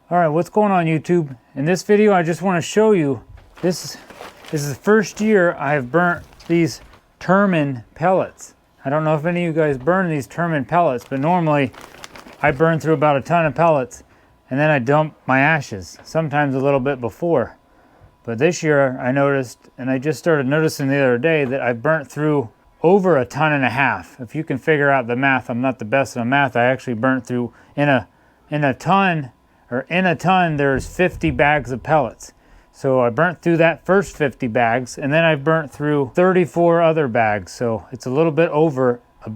All right, what's going on YouTube? In this video, I just want to show you, this is the first year I've burnt these Turman pellets. I don't know if any of you guys burn these Turman pellets, but normally I burn through about a ton of pellets and then I dump my ashes, sometimes a little bit before. But this year I noticed, and I just started noticing the other day, that I burnt through over a ton and a half. If you can figure out the math, I'm not the best in math. I actually burnt through in a ton there's 50 bags of pellets. So I burnt through that first 50 bags, and then I burnt through 34 other bags. So it's a little bit over a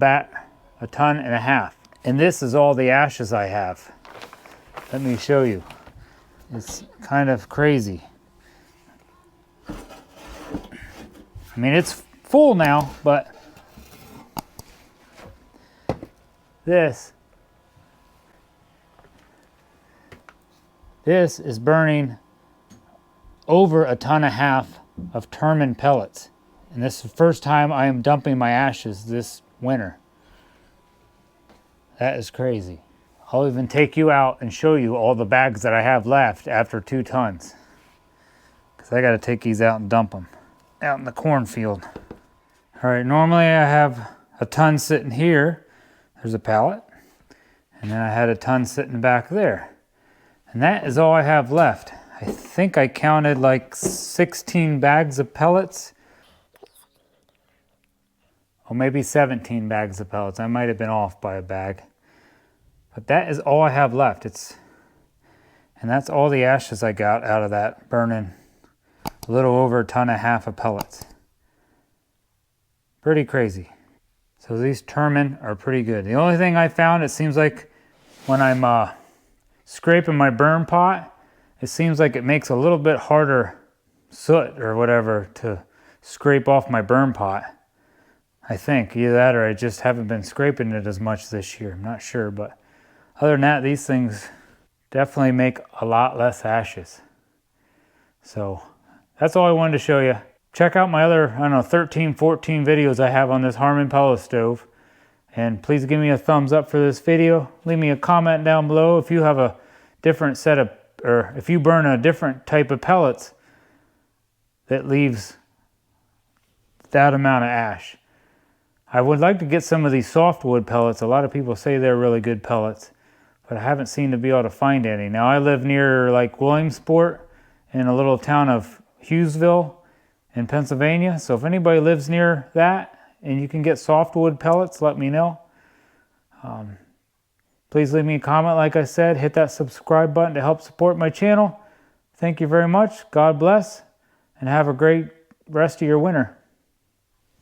ton and a half. And this is all the ashes I have. Let me show you. It's kind of crazy. I mean, it's full now, but this is burning over a ton and a half of Turman pellets. And this is the first time I am dumping my ashes this winter. That is crazy. I'll even take you out and show you all the bags that I have left after 2 tons. Because I got to take these out and dump them out in the cornfield. All right, normally I have a ton sitting here. There's a pallet. And then I had a ton sitting back there. And that is all I have left. I think I counted like 16 bags of pellets. Or maybe 17 bags of pellets. I might have been off by a bag. But that is all I have left. And that's all the ashes I got out of that burning a little over a ton and a half of pellets. Pretty crazy. So these Turman are pretty good. The only thing I found, it seems like when I'm scraping my burn pot, it seems like it makes a little bit harder soot or whatever to scrape off my burn pot. I think either that or I just haven't been scraping it as much this year. I'm not sure, but other than that, these things definitely make a lot less ashes. So that's all I wanted to show you. Check out my other, 13, 14 videos I have on this Turman pellet stove. And please give me a thumbs up for this video. Leave me a comment down below if you have a different setup, or if you burn a different type of pellets that leaves that amount of ash. I would like to get some of these softwood pellets. A lot of people say they're really good pellets, but I haven't seemed to be able to find any. Now I live near like Williamsport in a little town of Hughesville in Pennsylvania. So if anybody lives near that and you can get softwood pellets, let me know. Please leave me a comment, like I said. Hit that subscribe button to help support my channel. Thank you very much. God bless, and have a great rest of your winter.